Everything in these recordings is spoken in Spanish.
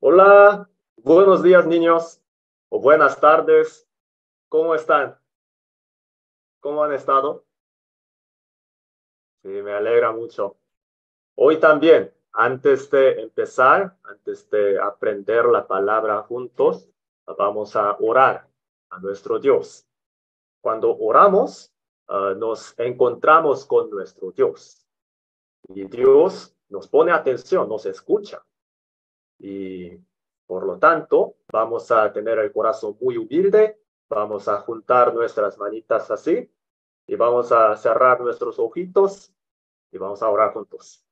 Hola, buenos días niños, o buenas tardes, ¿cómo están? ¿Cómo han estado? Sí, me alegra mucho. Hoy también, antes de empezar, antes de aprender la palabra juntos, vamos a orar a nuestro Dios. Cuando oramos, nos encontramos con nuestro Dios y Dios nos pone atención, nos escucha. Y por lo tanto, vamos a tener el corazón muy humilde, vamos a juntar nuestras manitas así y vamos a cerrar nuestros ojitos y vamos a orar juntos.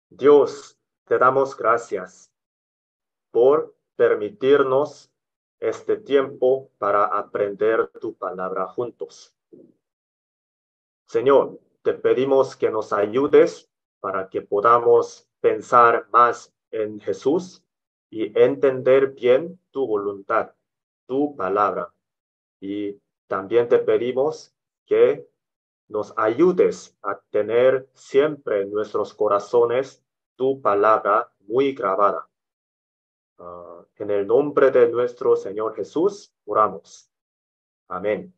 Dios, te damos gracias por permitirnos este tiempo para aprender tu palabra juntos. Señor, te pedimos que nos ayudes para que podamos pensar más en Jesús y entender bien tu voluntad, tu palabra. Y también te pedimos que nos ayudes a tener siempre en nuestros corazones tu palabra muy grabada. En el nombre de nuestro Señor Jesús, oramos. Amén.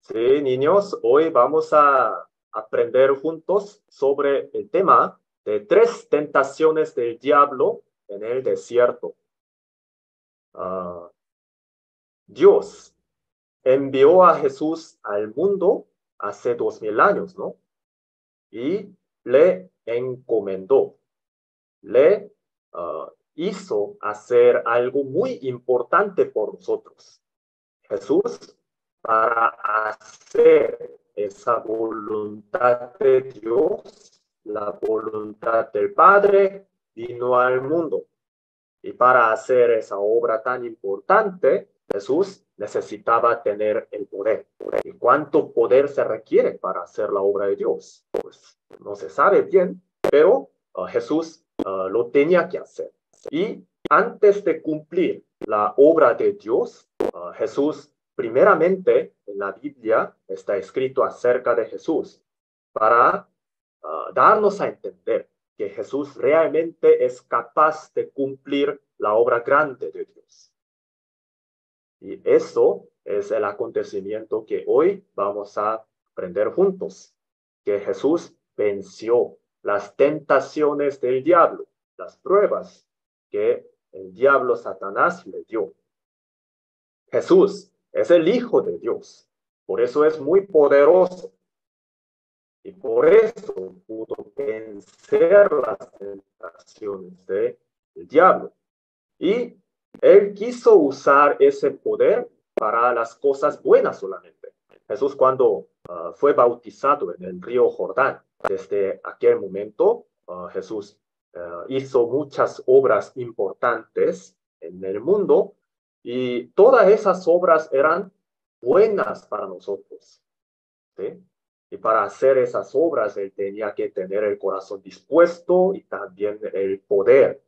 Sí, niños, hoy vamos a aprender juntos sobre el tema de 3 tentaciones del diablo en el desierto. Ah, Dios envió a Jesús al mundo hace 2000 años, ¿no? Y le encomendó, le hizo hacer algo muy importante por nosotros. Jesús, para hacer esa voluntad de Dios, la voluntad del Padre, vino al mundo. Y para hacer esa obra tan importante, Jesús necesitaba tener el poder. ¿Y cuánto poder se requiere para hacer la obra de Dios? Pues no se sabe bien, pero Jesús lo tenía que hacer. Y antes de cumplir la obra de Dios, Jesús, primeramente en la Biblia está escrito acerca de Jesús para darnos a entender que Jesús realmente es capaz de cumplir la obra grande de Dios. Y eso es el acontecimiento que hoy vamos a aprender juntos, que Jesús venció las tentaciones del diablo, las pruebas que el diablo Satanás le dio. Jesús es el Hijo de Dios, por eso es muy poderoso. Y por eso pudo vencer las tentaciones del diablo. Y él quiso usar ese poder para las cosas buenas solamente. Jesús cuando fue bautizado en el río Jordán, desde aquel momento Jesús hizo muchas obras importantes en el mundo y todas esas obras eran buenas para nosotros. ¿Sí? Y para hacer esas obras, él tenía que tener el corazón dispuesto y también el poder,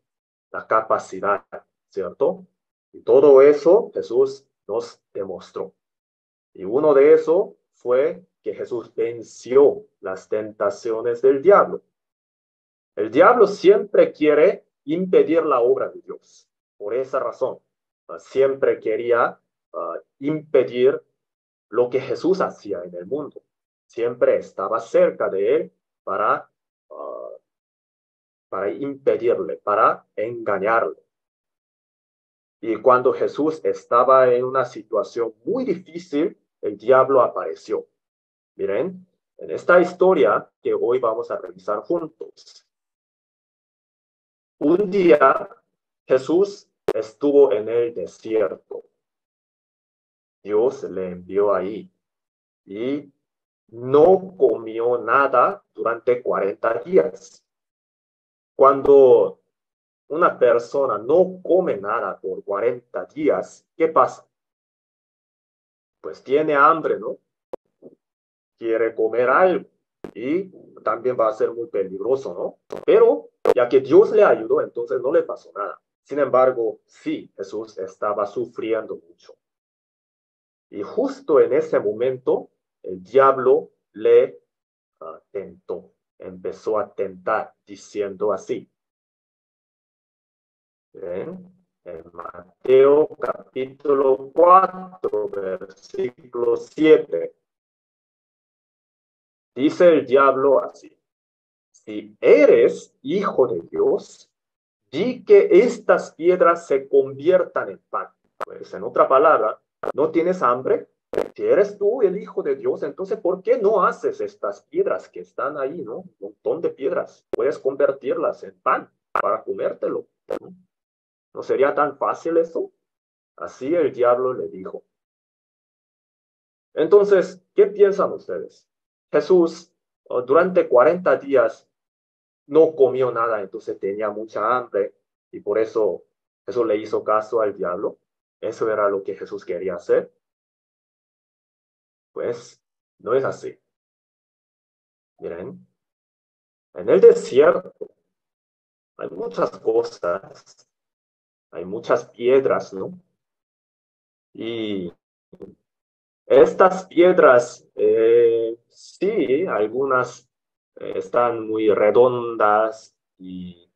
la capacidad, ¿cierto? Y todo eso Jesús nos demostró. Y uno de eso fue que Jesús venció las tentaciones del diablo. El diablo siempre quiere impedir la obra de Dios. Por esa razón, siempre quería impedir lo que Jesús hacía en el mundo. Siempre estaba cerca de él para, uh, para impedirle, para engañarle. Y cuando Jesús estaba en una situación muy difícil, el diablo apareció. Miren, en esta historia que hoy vamos a revisar juntos. Un día Jesús estuvo en el desierto. Dios le envió ahí y no comió nada durante 40 días. Cuando una persona no come nada por 40 días, ¿qué pasa? Pues tiene hambre, ¿no? Quiere comer algo y también va a ser muy peligroso, ¿no? Pero ya que Dios le ayudó, entonces no le pasó nada. Sin embargo, sí, Jesús estaba sufriendo mucho. Y justo en ese momento, el diablo le empezó a tentar diciendo así. ¿Ven? En Mateo capítulo 4, versículo 7, dice el diablo así: si eres hijo de Dios, di que estas piedras se conviertan en pan. Pues en otra palabra, ¿no tienes hambre? Si eres tú el hijo de Dios, entonces ¿por qué no haces estas piedras que están ahí, ¿no? Un montón de piedras. Puedes convertirlas en pan para comértelo, ¿no? ¿No sería tan fácil eso? Así el diablo le dijo. Entonces, ¿qué piensan ustedes? Jesús durante 40 días no comió nada, entonces tenía mucha hambre y por eso Jesús le hizo caso al diablo. Eso era lo que Jesús quería hacer. Pues no es así. Miren, en el desierto hay muchas cosas, hay muchas piedras, ¿no? Y estas piedras, sí, algunas están muy redondas y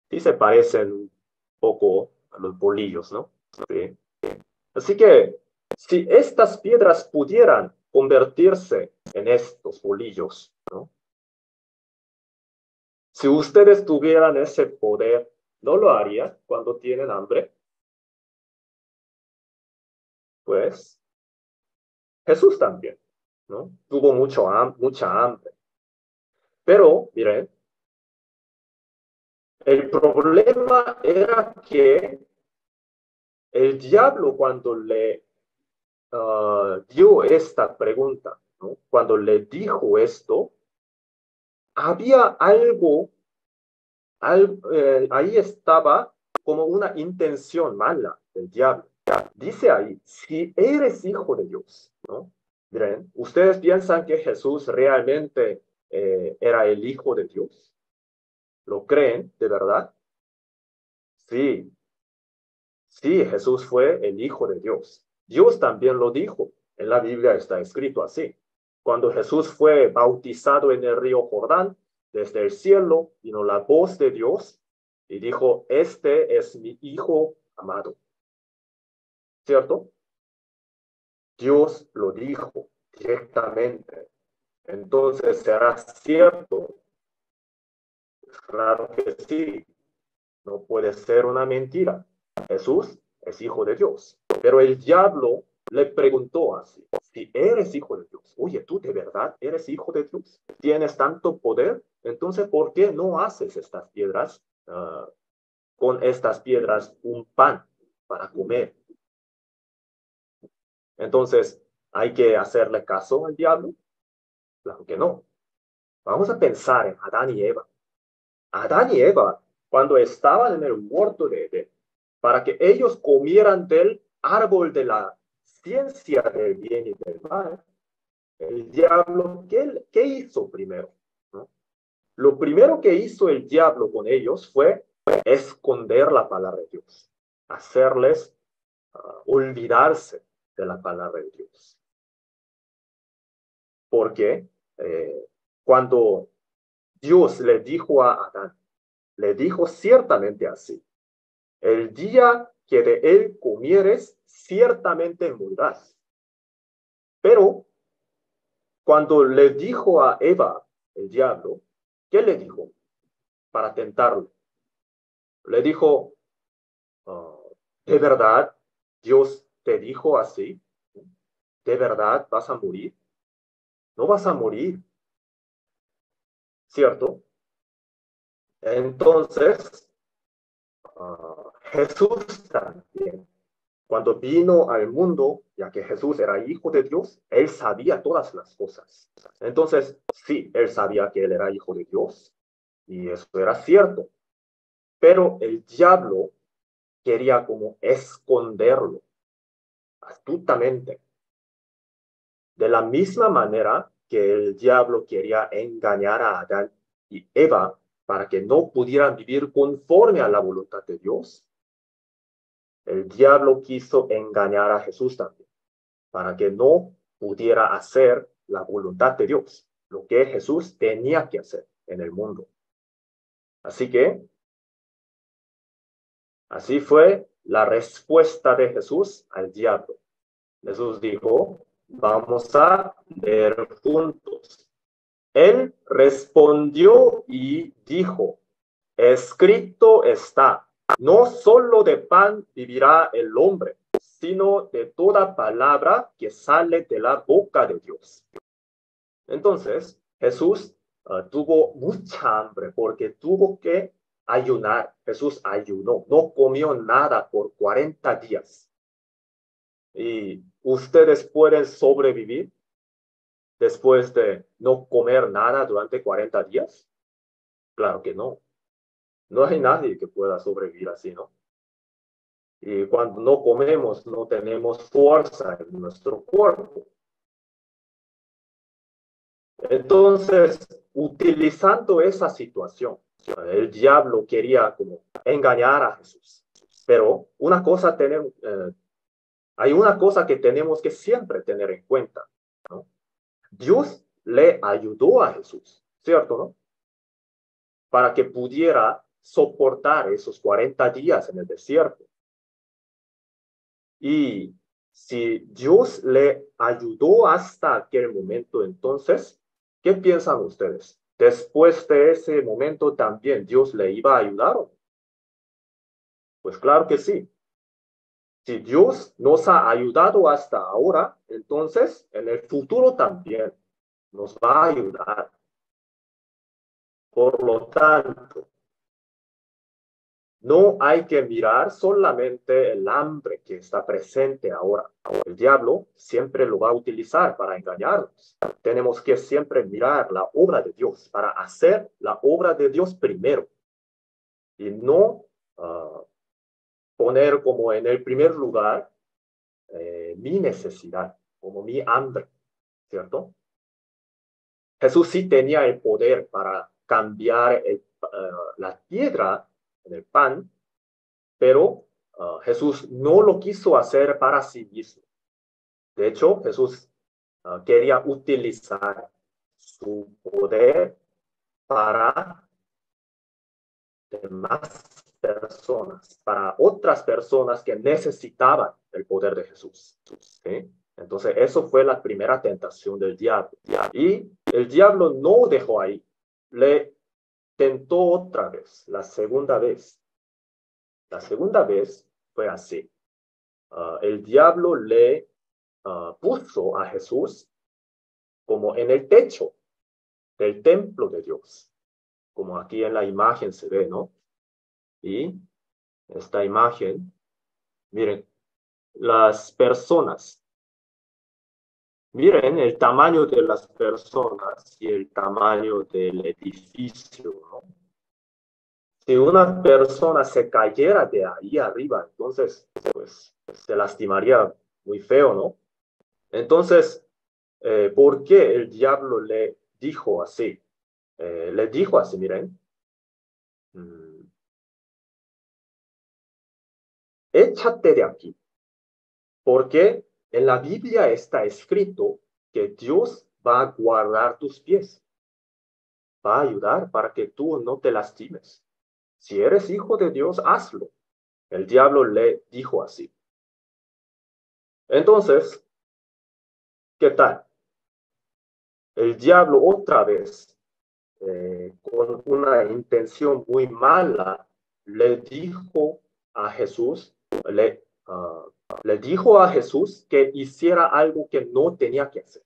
sí se parecen un poco a los bolillos, ¿no? Sí. Así que si estas piedras pudieran convertirse en estos bolillos, ¿no? Si ustedes tuvieran ese poder, ¿no lo harían cuando tienen hambre? Pues Jesús también, ¿no? Tuvo mucha hambre. Pero, miren, el problema era que el diablo cuando le dio esta pregunta, ¿no? Cuando le dijo esto, había ahí estaba como una intención mala del diablo. Dice ahí, si eres hijo de Dios, ¿no? Miren, ¿ustedes piensan que Jesús realmente era el hijo de Dios? ¿Lo creen de verdad? Sí, sí, Jesús fue el hijo de Dios. Dios también lo dijo. En la Biblia está escrito así. Cuando Jesús fue bautizado en el río Jordán, desde el cielo vino la voz de Dios y dijo, este es mi hijo amado. ¿Cierto? Dios lo dijo directamente. Entonces, ¿será cierto? Claro que sí. No puede ser una mentira. Jesús es hijo de Dios. Pero el diablo le preguntó así, si eres hijo de Dios, oye, ¿tú de verdad eres hijo de Dios? ¿Tienes tanto poder? Entonces, ¿por qué no haces estas piedras, con estas piedras, un pan para comer? Entonces, ¿hay que hacerle caso al diablo? Claro que no. Vamos a pensar en Adán y Eva. Adán y Eva, cuando estaban en el huerto de Edén, para que ellos comieran del árbol de la ciencia del bien y del mal, el diablo, ¿qué hizo primero? ¿No? Lo primero que hizo el diablo con ellos fue esconder la palabra de Dios, hacerles olvidarse de la palabra de Dios. Porque cuando Dios le dijo a Adán, le dijo ciertamente así, el día que de él comieres, ciertamente morirás. Pero cuando le dijo a Eva, el diablo, ¿qué le dijo para tentarlo? Le dijo, ¿de verdad Dios te dijo así? ¿De verdad vas a morir? No vas a morir, ¿cierto? Entonces, Jesús también, cuando vino al mundo, ya que Jesús era hijo de Dios, él sabía todas las cosas. Entonces, sí, él sabía que él era hijo de Dios y eso era cierto. Pero el diablo quería como esconderlo astutamente. De la misma manera que el diablo quería engañar a Adán y Eva para que no pudieran vivir conforme a la voluntad de Dios, el diablo quiso engañar a Jesús también, para que no pudiera hacer la voluntad de Dios. lo que Jesús tenía que hacer en el mundo. Así que, así fue la respuesta de Jesús al diablo. Jesús dijo, vamos a leer juntos. Él respondió y dijo, escrito está, no solo de pan vivirá el hombre, sino de toda palabra que sale de la boca de Dios. Entonces, Jesús tuvo mucha hambre porque tuvo que ayunar. Jesús ayunó, no comió nada por 40 días. ¿Y ustedes pueden sobrevivir después de no comer nada durante 40 días? Claro que no. No hay nadie que pueda sobrevivir así, ¿no? Y cuando no comemos, no tenemos fuerza en nuestro cuerpo. Entonces, utilizando esa situación, el diablo quería como engañar a Jesús. Pero hay una cosa que tenemos que siempre tener en cuenta, ¿no? Dios le ayudó a Jesús, ¿cierto, no? Para que pudiera soportar esos 40 días en el desierto. Y si Dios le ayudó hasta aquel momento, entonces, ¿qué piensan ustedes? Después de ese momento también Dios le iba a ayudar. Pues claro que sí. Si Dios nos ha ayudado hasta ahora, entonces en el futuro también nos va a ayudar. Por lo tanto, no hay que mirar solamente el hambre que está presente ahora. El diablo siempre lo va a utilizar para engañarnos. Tenemos que siempre mirar la obra de Dios, para hacer la obra de Dios primero. Y no poner como en el primer lugar mi necesidad, como mi hambre, ¿cierto? Jesús sí tenía el poder para cambiar la piedra en el pan, pero Jesús no lo quiso hacer para sí mismo. De hecho, Jesús quería utilizar su poder para demás personas, para otras personas que necesitaban el poder de Jesús. ¿Sí? Entonces, eso fue la primera tentación del diablo. Y el diablo no dejó ahí. Le tentó otra vez, la segunda vez. La segunda vez fue así. El diablo le puso a Jesús como en el techo del templo de Dios, como aquí en la imagen se ve, ¿no? Y esta imagen, miren, las personas, miren el tamaño de las personas y el tamaño del edificio, ¿no? Si una persona se cayera de ahí arriba, entonces, pues, se lastimaría muy feo, ¿no? Entonces, ¿por qué el diablo le dijo así? Le dijo así, miren, échate de aquí, porque en la Biblia está escrito que Dios va a guardar tus pies, va a ayudar para que tú no te lastimes. Si eres hijo de Dios, hazlo. El diablo le dijo así. Entonces, ¿qué tal? El diablo otra vez, con una intención muy mala, le dijo a Jesús, le dijo a Jesús que hiciera algo que no tenía que hacer.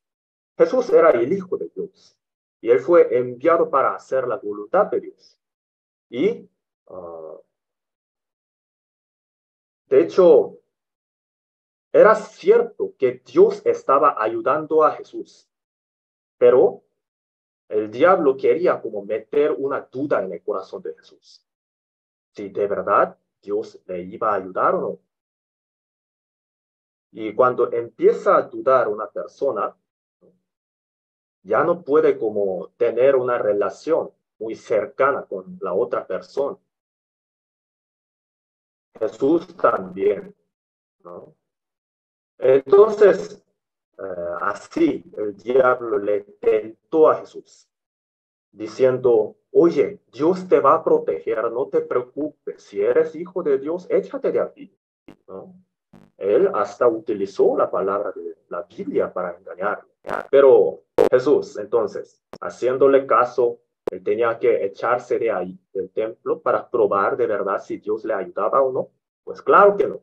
Jesús era el Hijo de Dios y él fue enviado para hacer la voluntad de Dios. Y, de hecho, era cierto que Dios estaba ayudando a Jesús, pero el diablo quería como meter una duda en el corazón de Jesús. Si de verdad Dios le iba a ayudar o no. Y cuando empieza a dudar una persona, ya no puede como tener una relación muy cercana con la otra persona. Jesús también, ¿no? Entonces, Así el diablo le tentó a Jesús, diciendo, oye, Dios te va a proteger, no te preocupes, si eres hijo de Dios, échate de aquí, ¿no? Él hasta utilizó la palabra de la Biblia para engañarlo. Pero Jesús, entonces, haciéndole caso, él tenía que echarse de ahí, del templo, para probar de verdad si Dios le ayudaba o no. Pues claro que no.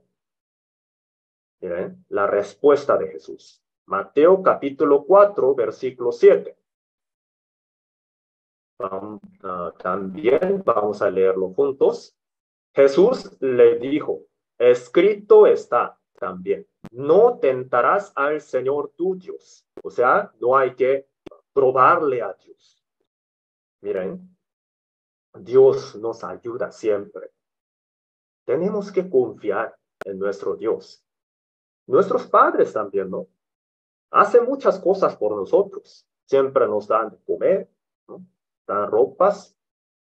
Miren, la respuesta de Jesús. Mateo capítulo 4, versículo 7. También vamos a leerlo juntos. Jesús le dijo, escrito está también, no tentarás al Señor tu Dios. O sea, no hay que probarle a Dios. Miren, Dios nos ayuda siempre. Tenemos que confiar en nuestro Dios. Nuestros padres también, ¿no? Hacen muchas cosas por nosotros. Siempre nos dan de comer, ¿no? Dan ropas,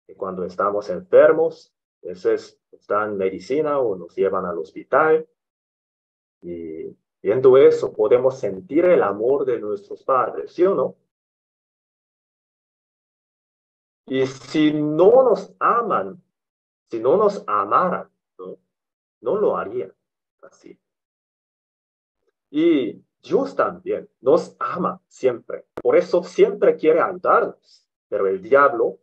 y cuando estamos enfermos, a veces nos dan medicina o nos llevan al hospital. Y viendo eso, podemos sentir el amor de nuestros padres, ¿sí o no? Y si no nos aman, si no nos amaran, ¿no? No lo harían así. Y Dios también nos ama siempre. Por eso siempre quiere ayudarnos. Pero el diablo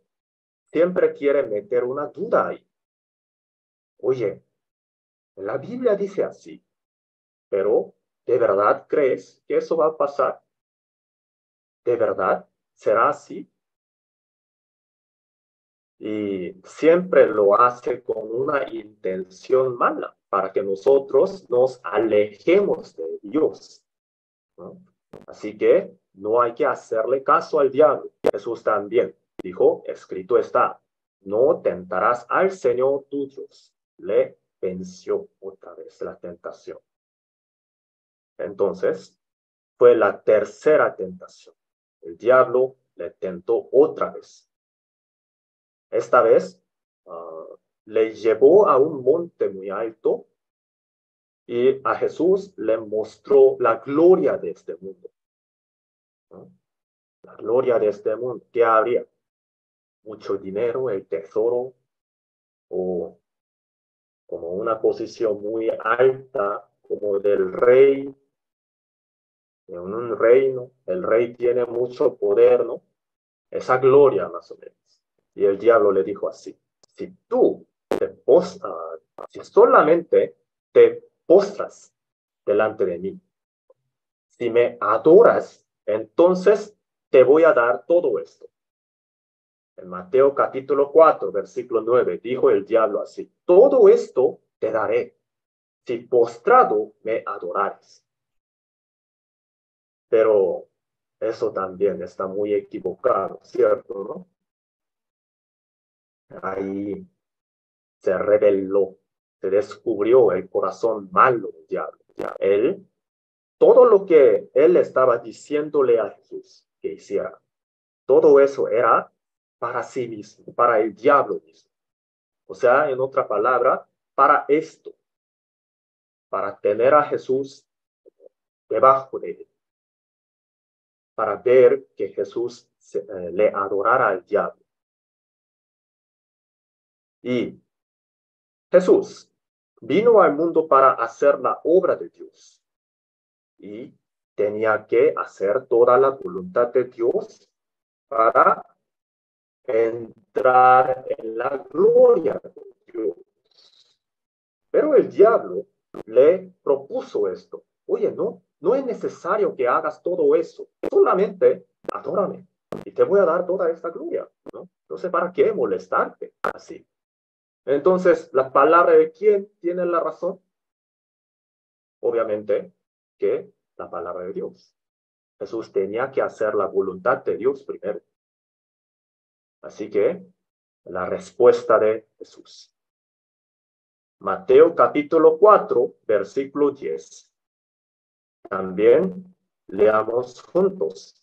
siempre quiere meter una duda ahí. Oye, la Biblia dice así, pero ¿de verdad crees que eso va a pasar? ¿De verdad será así? Y siempre lo hace con una intención mala, para que nosotros nos alejemos de Dios, ¿no? Así que no hay que hacerle caso al diablo. Jesús también dijo, escrito está, no tentarás al Señor tu Dios. Le venció otra vez la tentación. Entonces, fue la tercera tentación. El diablo le tentó otra vez. Esta vez le llevó a un monte muy alto y a Jesús le mostró la gloria de este mundo, ¿no? La gloria de este mundo. ¿Qué habría? Mucho dinero, el tesoro, o como una posición muy alta, como del rey, en un reino. El rey tiene mucho poder, ¿no? Esa gloria, más o menos. Y el diablo le dijo así, si tú si solamente te postras delante de mí, si me adoras, entonces te voy a dar todo esto. En Mateo capítulo 4, versículo 9, dijo el diablo así, todo esto te daré, si postrado me adorares. Pero eso también está muy equivocado, ¿cierto? ¿No? Ahí se reveló, se descubrió el corazón malo del diablo. Él, todo lo que él estaba diciéndole a Jesús que hiciera, todo eso era para sí mismo, para el diablo mismo. O sea, en otra palabra, para esto, para tener a Jesús debajo de él, para ver que Jesús le adorara al diablo. Y Jesús vino al mundo para hacer la obra de Dios y tenía que hacer toda la voluntad de Dios para entrar en la gloria de Dios. Pero el diablo le propuso esto. Oye, no es necesario que hagas todo eso. Solamente adórame y te voy a dar toda esta gloria, ¿no? Entonces, ¿para qué molestarte así? Entonces, ¿la palabra de quién tiene la razón? Obviamente que la palabra de Dios. Jesús tenía que hacer la voluntad de Dios primero. Así que la respuesta de Jesús. Mateo capítulo 4, versículo 10. También leamos juntos.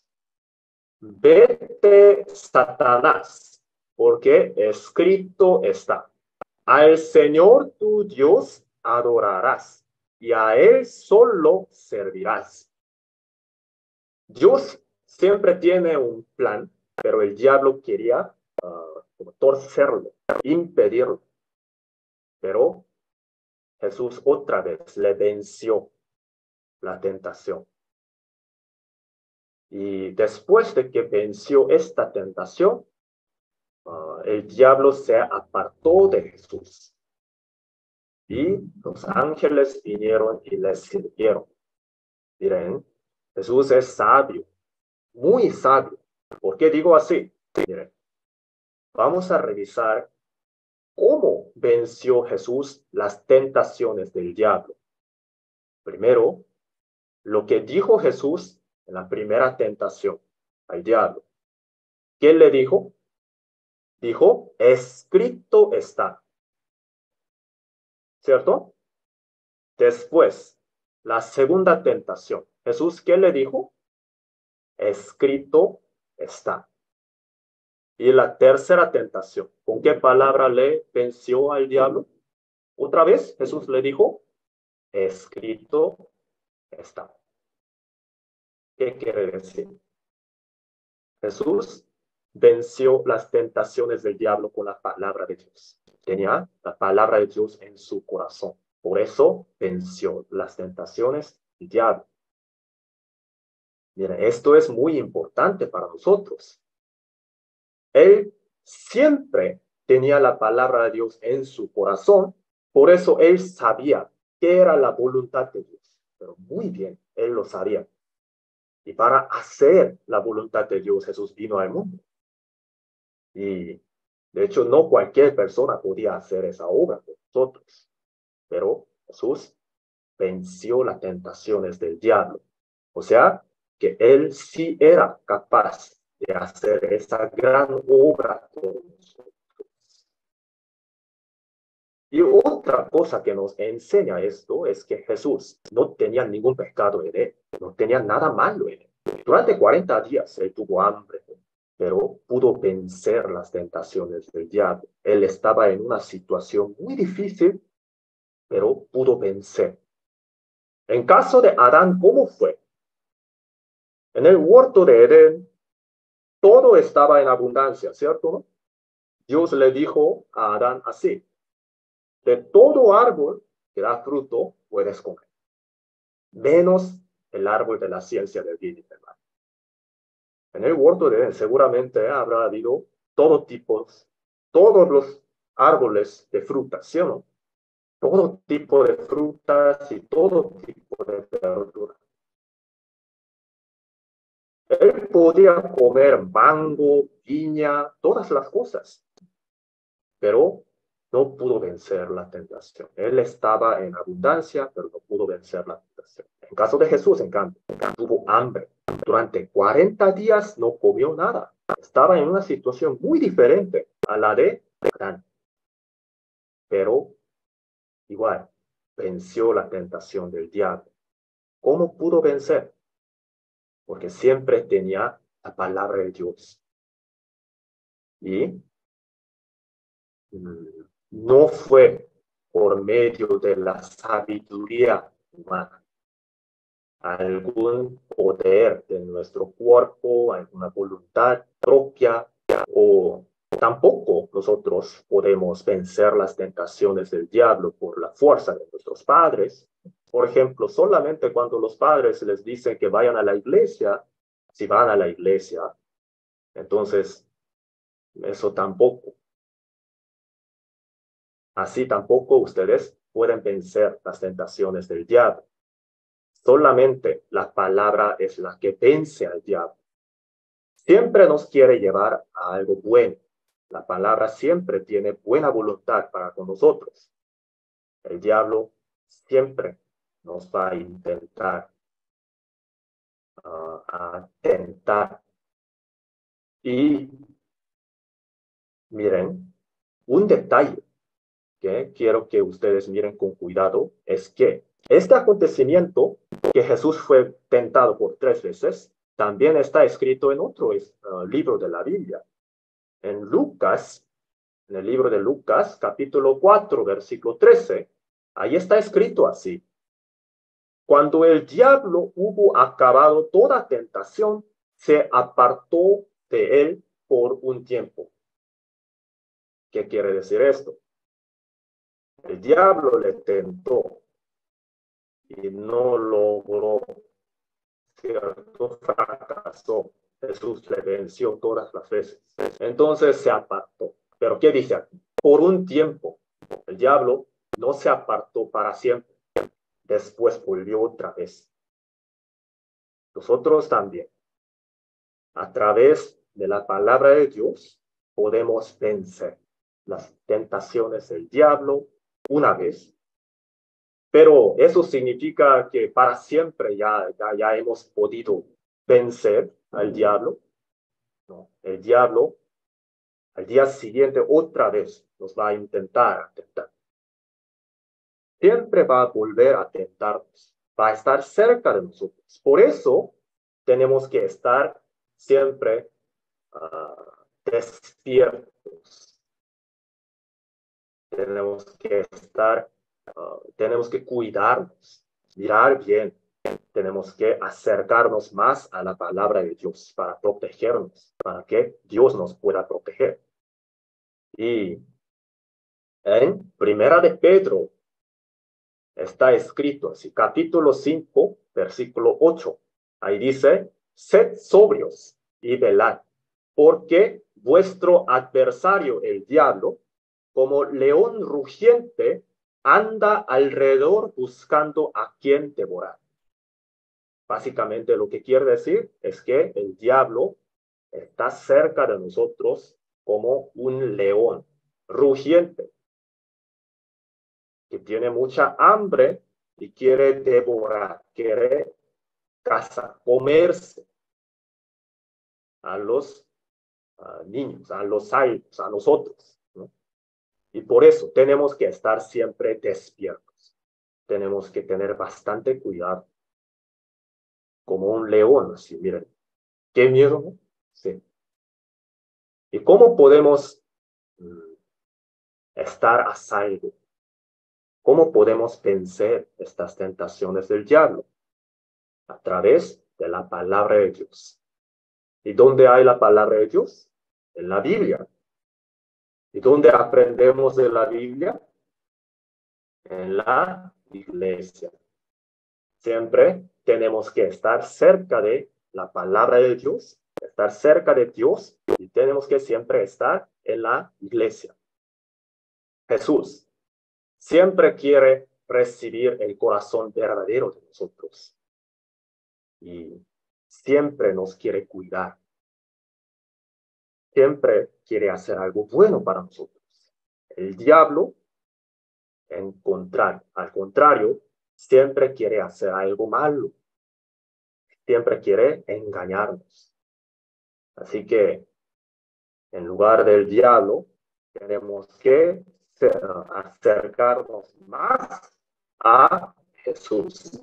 Vete, Satanás, porque escrito está, al Señor tu Dios adorarás y a Él solo servirás. Dios siempre tiene un plan, pero el diablo quería como torcerlo, impedirlo. Pero Jesús otra vez le venció la tentación. Y después de que venció esta tentación, el diablo se apartó de Jesús. Y los ángeles vinieron y les sirvieron. Miren, Jesús es sabio, muy sabio. ¿Por qué digo así? Miren, vamos a revisar cómo venció Jesús las tentaciones del diablo. Primero, lo que dijo Jesús en la primera tentación al diablo. ¿Qué le dijo? Dijo, escrito está. ¿Cierto? Después, la segunda tentación. Jesús, ¿qué le dijo? Escrito está. Y la tercera tentación. ¿Con qué palabra le venció al diablo? Otra vez Jesús le dijo, escrito está. ¿Qué quiere decir? Jesús venció las tentaciones del diablo con la palabra de Dios. Tenía la palabra de Dios en su corazón. Por eso venció las tentaciones del diablo. Miren, esto es muy importante para nosotros. Él siempre tenía la palabra de Dios en su corazón, por eso él sabía qué era la voluntad de Dios. Pero muy bien, él lo sabía. Y para hacer la voluntad de Dios, Jesús vino al mundo. Y de hecho, no cualquier persona podía hacer esa obra por nosotros. Pero Jesús venció las tentaciones del diablo. O sea, que él sí era capaz de hacer esa gran obra por nosotros. Y otra cosa que nos enseña esto es que Jesús no tenía ningún pecado en él, no tenía nada malo en él. Durante 40 días él tuvo hambre, pero pudo vencer las tentaciones del diablo. Él estaba en una situación muy difícil, pero pudo vencer. En caso de Adán, ¿cómo fue? En el huerto de Edén, todo estaba en abundancia, ¿cierto? Dios le dijo a Adán así, de todo árbol que da fruto puedes comer, menos el árbol de la ciencia del bien y del mal. En el huerto de Edén seguramente habrá habido todos los árboles de frutas, ¿sí o no? Todo tipo de frutas y todo tipo de verduras. Él podía comer mango, piña, todas las cosas, pero no pudo vencer la tentación. Él estaba en abundancia, pero no pudo vencer la tentación. En caso de Jesús, en cambio, tuvo hambre. Durante 40 días no comió nada. Estaba en una situación muy diferente a la de Adán. Pero igual, venció la tentación del diablo. ¿Cómo pudo vencer? Porque siempre tenía la palabra de Dios. Y no fue por medio de la sabiduría humana, algún poder de nuestro cuerpo, alguna voluntad propia, o tampoco nosotros podemos vencer las tentaciones del diablo por la fuerza de nuestros padres. Por ejemplo, solamente cuando los padres les dicen que vayan a la iglesia, si van a la iglesia, entonces eso tampoco. Así tampoco ustedes pueden vencer las tentaciones del diablo. Solamente la palabra es la que vence al diablo. Siempre nos quiere llevar a algo bueno. La palabra siempre tiene buena voluntad para con nosotros. El diablo siempre nos va a intentar a tentar. Y miren, un detalle que quiero que ustedes miren con cuidado es que este acontecimiento que Jesús fue tentado por 3 veces, también está escrito en otro libro de la Biblia. En Lucas, en el libro de Lucas, capítulo 4, versículo 13, ahí está escrito así. Cuando el diablo hubo acabado toda tentación, se apartó de él por un tiempo. ¿Qué quiere decir esto? El diablo le tentó y no logró, ¿cierto? Fracasó. Jesús le venció todas las veces. Entonces se apartó. Pero ¿qué dice aquí? Por un tiempo. El diablo no se apartó para siempre. Después volvió otra vez. Nosotros también, a través de la palabra de Dios, podemos vencer las tentaciones del diablo una vez. Pero eso significa que para siempre ya hemos podido vencer al diablo. No, el diablo al día siguiente otra vez nos va a intentar tentar. Siempre va a volver a tentarnos, va a estar cerca de nosotros. Por eso tenemos que estar siempre despiertos. Tenemos que cuidarnos, mirar bien. Tenemos que acercarnos más a la palabra de Dios para protegernos, para que Dios nos pueda proteger. Y en Primera de Pedro está escrito así, capítulo 5, versículo 8. Ahí dice, sed sobrios y velad, porque vuestro adversario, el diablo, como león rugiente, anda alrededor buscando a quien devorar. Básicamente lo que quiere decir es que el diablo está cerca de nosotros como un león rugiente que tiene mucha hambre y quiere devorar, quiere cazar, comerse a los niños, a los aires, a nosotros, ¿no? Y por eso tenemos que estar siempre despiertos. Tenemos que tener bastante cuidado. Como un león, así, miren. Qué miedo, ¿no? Sí. ¿Y cómo podemos estar a salvo? ¿Cómo podemos vencer estas tentaciones del diablo? A través de la palabra de Dios. ¿Y dónde hay la palabra de Dios? En la Biblia. ¿Y dónde aprendemos de la Biblia? En la iglesia. Siempre tenemos que estar cerca de la palabra de Dios, estar cerca de Dios y tenemos que siempre estar en la iglesia. Jesús siempre quiere recibir el corazón verdadero de nosotros y siempre nos quiere cuidar. Siempre quiere hacer algo bueno para nosotros. El diablo, al contrario, siempre quiere hacer algo malo. Siempre quiere engañarnos. Así que, en lugar del diablo, tenemos que acercarnos más a Jesús.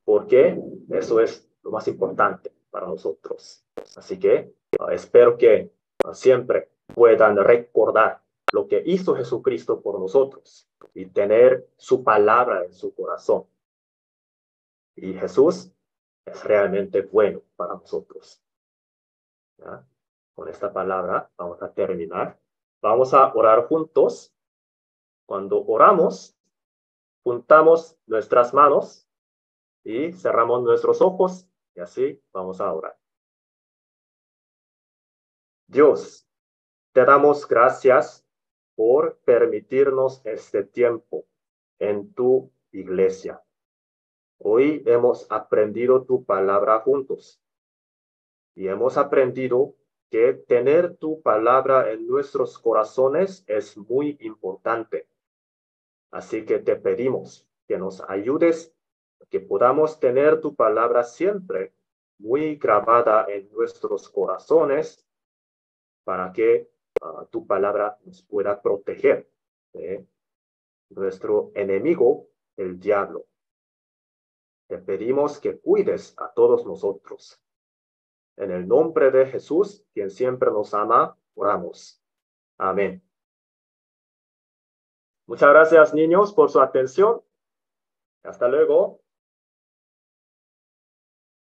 Porque eso es lo más importante para nosotros. Así que espero que siempre puedan recordar lo que hizo Jesucristo por nosotros y tener su palabra en su corazón. Y Jesús es realmente bueno para nosotros. ¿Ya? Con esta palabra vamos a terminar. Vamos a orar juntos. Cuando oramos, juntamos nuestras manos y cerramos nuestros ojos y así vamos a orar. Dios, te damos gracias por permitirnos este tiempo en tu iglesia. Hoy hemos aprendido tu palabra juntos y hemos aprendido que tener tu palabra en nuestros corazones es muy importante. Así que te pedimos que nos ayudes, que podamos tener tu palabra siempre muy grabada en nuestros corazones para que tu palabra nos pueda proteger de nuestro enemigo, el diablo. Te pedimos que cuides a todos nosotros. En el nombre de Jesús, quien siempre nos ama, oramos. Amén. Muchas gracias, niños, por su atención. Hasta luego.